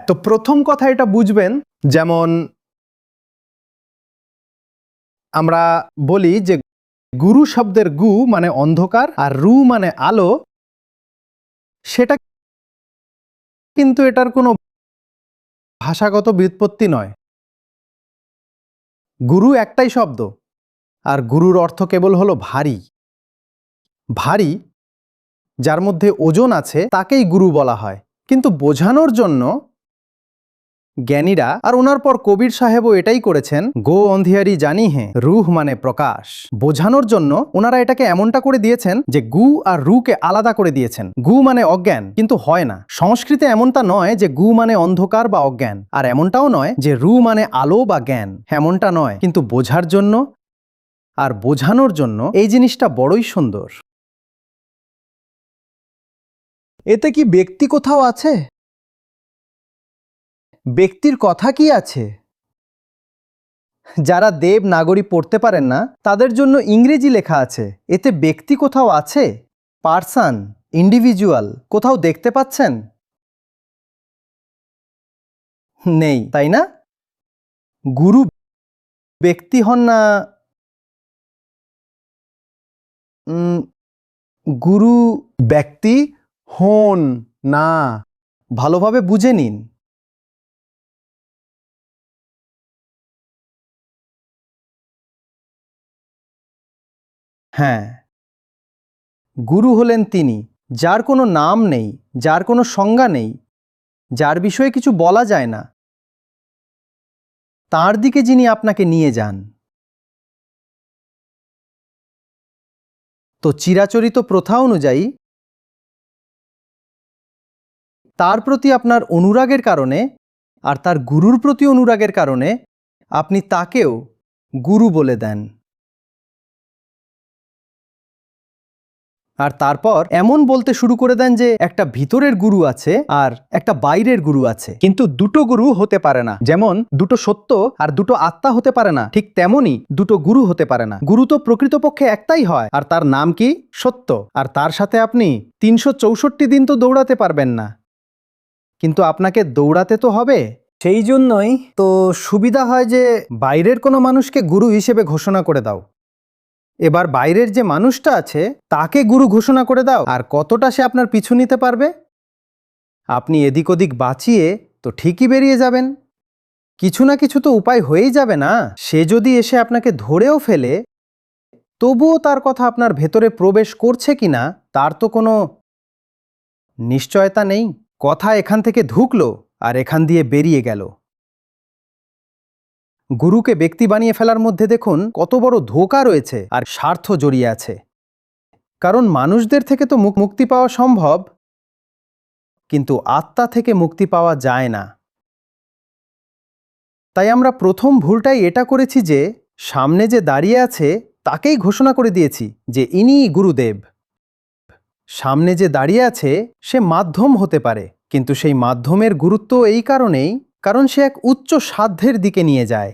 তো প্রথম কথা এটা বুঝবেন, যেমন আমরা বলি যে গুরু শব্দের গু মানে অন্ধকার আর রু মানে আলো, সেটা কিন্তু এটার কোনো ভাষাগত ব্যুৎপত্তি নয়। গুরু একটাই শব্দ, আর গুরুর অর্থ কেবল হলো ভারী। ভারী, যার মধ্যে ওজন আছে, তাকেই গুরু বলা হয়। কিন্তু বোঝানোর জন্য জ্ঞানীরা, আর ওনার পর কবির সাহেবও এটাই করেছেন, গো অন্ধিয়ারি জানি হে, রুহ মানে প্রকাশ। বোঝানোর জন্য ওনারা এটাকে এমনটা করে দিয়েছেন যে গু আর রুকে আলাদা করে দিয়েছেন। গু মানে অজ্ঞান, কিন্তু হয় না। সংস্কৃতে এমনটা নয় যে গু মানে অন্ধকার বা অজ্ঞান, আর এমনটাও নয় যে রু মানে আলো বা জ্ঞান, এমনটা নয়। কিন্তু বোঝার জন্য আর বোঝানোর জন্য এই জিনিসটা বড়ই সুন্দর। এতে কি ব্যক্তি কোথাও আছে? ব্যক্তির কথা কি আছে? যারা দেবনাগরী পড়তে পারেন না, তাদের জন্য ইংরেজি লেখা আছে। এতে ব্যক্তি কোথাও আছে? পার্সন, ইন্ডিভিজুয়াল কোথাও দেখতে পাচ্ছেন? নেই, তাই না? গুরু ব্যক্তি হন না। গুরু ব্যক্তি হন না। ভালোভাবে বুঝে নিন। হ্যাঁ, গুরু হলেন তিনি, যার কোনো নাম নেই, যার কোনো সংজ্ঞা নেই, যার বিষয়ে কিছু বলা যায় না, তার দিকে যিনি আপনাকে নিয়ে যান। তো চিরাচরিত প্রথা অনুযায়ী তার প্রতি আপনার অনুরাগের কারণে আর তার গুরুর প্রতি অনুরাগের কারণে আপনি তাকেও গুরু বলে দেন। আর তারপর এমন বলতে শুরু করে দেন যে একটা ভিতরের গুরু আছে আর একটা বাইরের গুরু আছে, কিন্তু দুটো গুরু হতে পারে না। যেমন দুটো সত্য আর দুটো আত্মা হতে পারে না, ঠিক তেমনই দুটো গুরু হতে পারে না। গুরু তো প্রকৃতপক্ষে একটাই হয়, আর তার নাম কি? সত্য। আর তার সাথে আপনি 364 দিন তো দৌড়াতে পারবেন না, কিন্তু আপনাকে দৌড়াতে তো হবে। সেই জন্যই তো সুবিধা হয় যে বাইরের কোনো মানুষকে গুরু হিসেবে ঘোষণা করে দাও। এবার বাইরের যে মানুষটা আছে তাকে গুরু ঘোষণা করে দাও, আর কতটা সে আপনার পিছু নিতে পারবে? আপনি এদিক ওদিক বাঁচিয়ে তো ঠিকই বেরিয়ে যাবেন। কিছু না কিছু তো উপায় হয়েই যাবে না? সে যদি এসে আপনাকে ধরেও ফেলে, তবুও তার কথা আপনার ভেতরে প্রবেশ করছে কিনা তার তো কোনো নিশ্চয়তা নেই। কথা এখান থেকে ঢুকলো আর এখান দিয়ে বেরিয়ে গেল। গুরুকে ব্যক্তি বানিয়ে ফেলার মধ্যে দেখুন কত বড় ধোঁকা রয়েছে আর স্বার্থ জড়িয়ে আছে। কারণ মানুষদের থেকে তো মুক্তি পাওয়া সম্ভব, কিন্তু আত্মা থেকে মুক্তি পাওয়া যায় না। তাই আমরা প্রথম ভুলটাই এটা করেছি যে সামনে যে দাঁড়িয়ে আছে তাকেই ঘোষণা করে দিয়েছি যে ইনিই গুরুদেব। সামনে যে দাঁড়িয়ে আছে সে মাধ্যম হতে পারে, কিন্তু সেই মাধ্যমের গুরুত্ব এই কারণেই কারণ সে এক উচ্চ সাধ্যের দিকে নিয়ে যায়।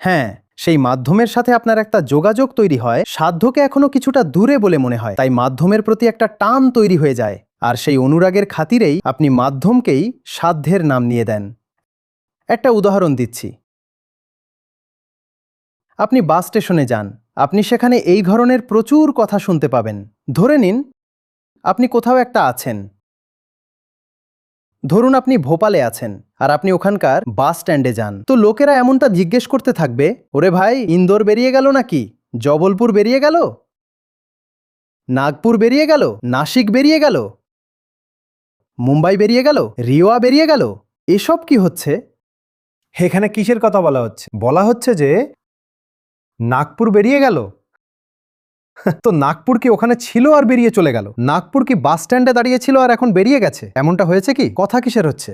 হ্যাঁ, সেই মাধ্যমের সাথে আপনার একটা যোগাযোগ তৈরি হয়, সাধ্যকে এখনো কিছুটা দূরে বলে মনে হয়, তাই মাধ্যমের প্রতি একটা টান তৈরি হয়ে যায়, আর সেই অনুরাগের খাতিরেই আপনি মাধ্যমকেই সাধ্যের নাম নিয়ে দেন। একটা উদাহরণ দিচ্ছি। আপনি বাস স্টেশনে যান, আপনি সেখানে এই ধরনের প্রচুর কথা শুনতে পাবেন। ধরে নিন আপনি কোথাও একটা আছেন, ধরুন আপনি ভোপালে আছেন আর আপনি ওখানকার বাস স্ট্যান্ডে যান, তো লোকেরা এমনটা জিজ্ঞেস করতে থাকবে, ওরে ভাই ইন্দোর বেরিয়ে গেল নাকি, জবলপুর বেরিয়ে গেল, নাগপুর বেরিয়ে গেল, নাসিক বেরিয়ে গেল, মুম্বাই বেরিয়ে গেল, রিওয়া বেরিয়ে গেল, এসব কি হচ্ছে? এখানে কিসের কথা বলা হচ্ছে? বলা হচ্ছে যে নাগপুর বেরিয়ে গেল। তো নাগপুর কি ওখানে ছিল আর বেরিয়ে চলে গেল? নাগপুর কি বাস স্ট্যান্ডে দাঁড়িয়ে ছিল আর এখন বেরিয়ে গেছে? এমনটা হয়েছে কি? কথা কিসের হচ্ছে?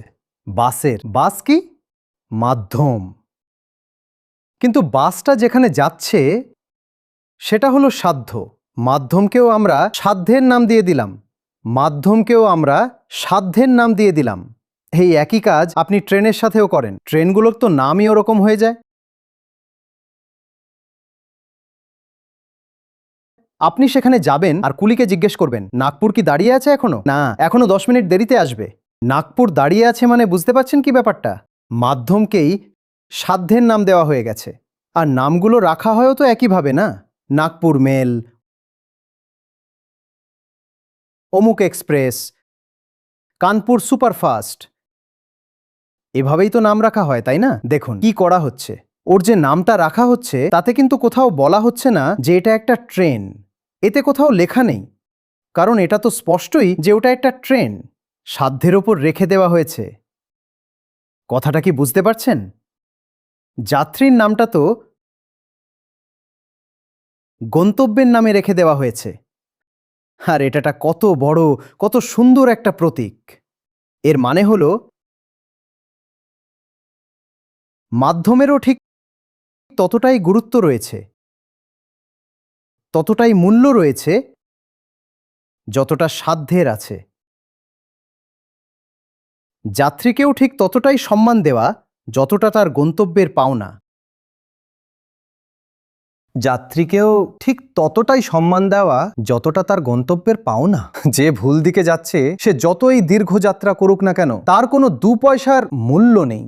বাসের। বাস কি? মাধ্যম। কিন্তু বাসটা যেখানে যাচ্ছে সেটা হলো সাধ্য। মাধ্যমকেও আমরা সাধ্যের নাম দিয়ে দিলাম। মাধ্যমকেও আমরা সাধ্যের নাম দিয়ে দিলাম। এই একই কাজ আপনি ট্রেনের সাথেও করেন। ট্রেনগুলোর তো নামই ওরকম হয়ে যায়। আপনি সেখানে যাবেন আর কুলিকে জিজ্ঞেস করবেন, নাগপুর কি দাঁড়িয়ে আছে এখনো? না, এখনো 10 মিনিট দেরিতে আসবে। নাগপুর দাঁড়িয়ে আছে মানে বুঝতে পারছেন কি ব্যাপারটা? মাধ্যমকেই সাধ্যের নাম দেওয়া হয়ে গেছে। আর নামগুলো রাখা হয়ও তো একইভাবে না। নাগপুর মেল, অমুক এক্সপ্রেস, কানপুর সুপারফাস্ট, এভাবেই তো নাম রাখা হয়, তাই না? দেখুন কি করা হচ্ছে। ওর যে নামটা রাখা হচ্ছে তাতে কিন্তু কোথাও বলা হচ্ছে না যে এটা একটা ট্রেন। এতে কোথাও লেখা নেই, কারণ এটা তো স্পষ্টই যে ওটা একটা ট্রেন। সাধ্যের ওপর রেখে দেওয়া হয়েছে। কথাটা কি বুঝতে পারছেন? যাত্রীর নামটা তো গন্তব্যের নামে রেখে দেওয়া হয়েছে। আর এটাটা কত বড়, কত সুন্দর একটা প্রতীক। এর মানে হলো মাধ্যমেরও ঠিক ততটাই গুরুত্ব রয়েছে, ততটাই মূল্য রয়েছে যতটা সাধ্যের আছে। যাত্রীকেও ঠিক ততটাই সম্মান দেওয়া যতটা তার গন্তব্যের পাওনা। যাত্রীকেও ঠিক ততটাই সম্মান দেওয়া যতটা তার গন্তব্যের পাওনা। যে ভুল দিকে যাচ্ছে সে যতই দীর্ঘ যাত্রা করুক না কেন, তার কোনো 2 পয়সার মূল্য নেই।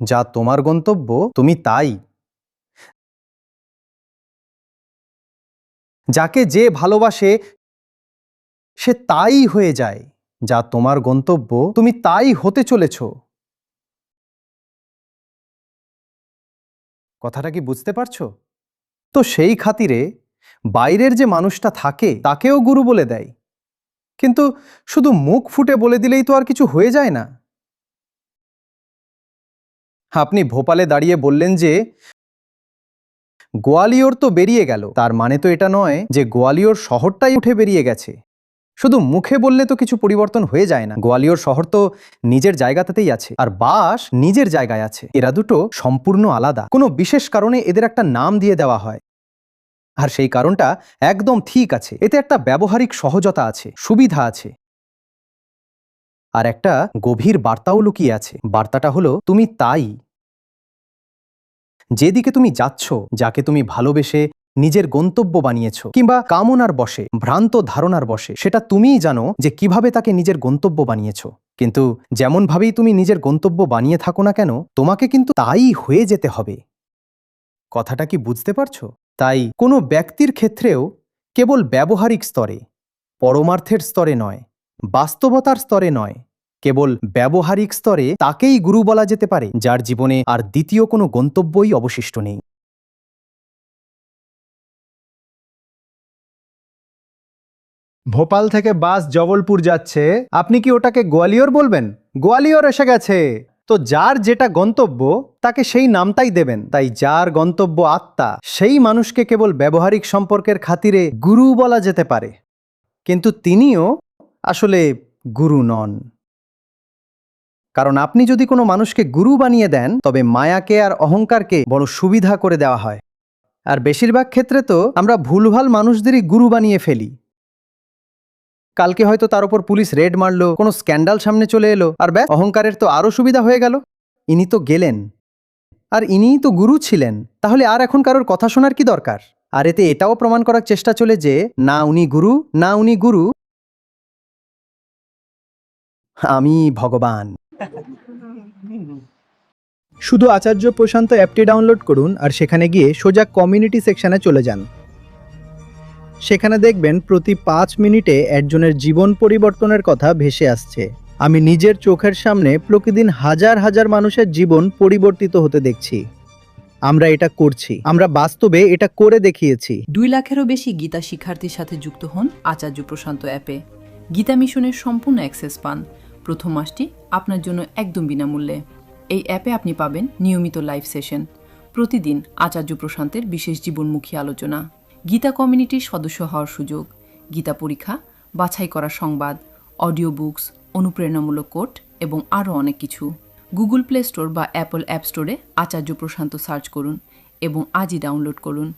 যা তোমার গন্তব্য তুমি তাই। যাকে যে ভালোবাসে সে তাই হয়ে যায়। যা তোমার গন্তব্য তুমি তাই হতে চলেছ। কথাটা কি বুঝতে পারছো? তো সেই খাতিরে বাইরের যে মানুষটা থাকে তাকেও গুরু বলে দেয়। কিন্তু শুধু মুখ ফুটে বলে দিলেই তো আর কিছু হয়ে যায় না। আপনি ভোপালে দাঁড়িয়ে বললেন যে গোয়ালিয়র তো বেরিয়ে গেল, তার মানে তো এটা নয় যে গোয়ালিয়র শহরটাই উঠে বেরিয়ে গেছে। শুধু মুখে বললে তো কিছু পরিবর্তন হয়ে যায় না। গোয়ালিয়র শহর তো নিজের জায়গাতেই আছে, আর বাস নিজের জায়গায় আছে। এরা দুটো সম্পূর্ণ আলাদা। কোনো বিশেষ কারণে এদের একটা নাম দিয়ে দেওয়া হয়, আর সেই কারণটা একদম ঠিক আছে। এতে একটা ব্যবহারিক সহজতা আছে, সুবিধা আছে, আর একটা গভীর বার্তাও লুকিয়ে আছে। বার্তাটা হলো তুমি তাই। যেদিকে তুমি যাচ্ছ, যাকে তুমি ভালোবেসে নিজের গন্তব্য বানিয়েছ, কিংবা কামনার বশে, ভ্রান্ত ধারণার বশে, সেটা তুমিই জানো যে কিভাবে তাকে নিজের গন্তব্য বানিয়েছ। কিন্তু যেমনভাবেই তুমি নিজের গন্তব্য বানিয়ে থাকো না কেন, তোমাকে কিন্তু তাই হয়ে যেতে হবে। কথাটা কি বুঝতে পারছো? তাই কোনো ব্যক্তির ক্ষেত্রেও কেবল ব্যবহারিক স্তরে, পরমার্থের স্তরে নয়, বাস্তবতার স্তরে নয়, কেবল ব্যবহারিক স্তরে তাকেই গুরু বলা যেতে পারে যার জীবনে আর দ্বিতীয় কোনো গন্তব্যই অবশিষ্ট নেই। ভোপাল থেকে বাস জবলপুর যাচ্ছে, আপনি কি ওটাকে গোয়ালিয়র বলবেন? গোয়ালিয়র এসে গেছে। তো যার যেটা গন্তব্য তাকে সেই নামটাই দেবেন। তাই যার গন্তব্য আত্মা, সেই মানুষকে কেবল ব্যবহারিক সম্পর্কের খাতিরে গুরু বলা যেতে পারে, কিন্তু তিনিও আসলে গুরু নন। কারণ আপনি যদি কোনো মানুষকে গুরু বানিয়ে দেন, তবে মায়াকে আর অহংকারকে বড় সুবিধা করে দেওয়া হয়। আর বেশিরভাগ ক্ষেত্রে তো আমরা ভুলভাল মানুষদেরই গুরু বানিয়ে ফেলি। কালকে হয়তো তার উপর পুলিশ রেড মারলো, কোনো স্ক্যান্ডাল সামনে চলে এলো, আর ব্যাস, অহংকারের তো আরও সুবিধা হয়ে গেল। ইনি তো গেলেন, আর ইনিই তো গুরু ছিলেন। তাহলে আর এখন কারোর কথা শোনার কি দরকার? আর এতে এটাও প্রমাণ করার চেষ্টা চলে যে না উনি গুরু, না উনি গুরু, আমি ভগবান। শুধু আচার্য প্রশান্ত অ্যাপটি ডাউনলোড করুন আর সেখানে গিয়ে সোজা কমিউনিটি সেকশনে চলে যান। সেখানে দেখবেন প্রতি 5 মিনিটে একজনের জীবন পরিবর্তনের কথা ভেসে আসছে। আমি নিজের চোখের সামনে প্রতিদিন হাজার হাজার মানুষের জীবন পরিবর্তিত হতে দেখছি। আমরা এটা করছি, আমরা বাস্তবে এটা করে দেখিয়েছি। 2 লাখেরও বেশি গীতা শিক্ষার্থীর সাথে যুক্ত হন আচার্য প্রশান্ত অ্যাপে। গীতা মিশনের সম্পূর্ণ অ্যাক্সেস পান। প্রথম মাসটি আপনার জন্য একদম বিনামূল্যে। এই অ্যাপে আপনি পাবেন নিয়মিত লাইভ সেশন, প্রতিদিন আচার্য প্রশান্তের বিশেষ জীবনমুখী আলোচনা, গীতা কমিউনিটির সদস্য হওয়ার সুযোগ, গীতা পরীক্ষা, বাছাই করা সংবাদ, অডিও বুকস, অনুপ্রেরণামূলক কোট এবং আরও অনেক কিছু। গুগল প্লে স্টোর বা অ্যাপল অ্যাপ স্টোরে আচার্য প্রশান্ত সার্চ করুন এবং আজই ডাউনলোড করুন।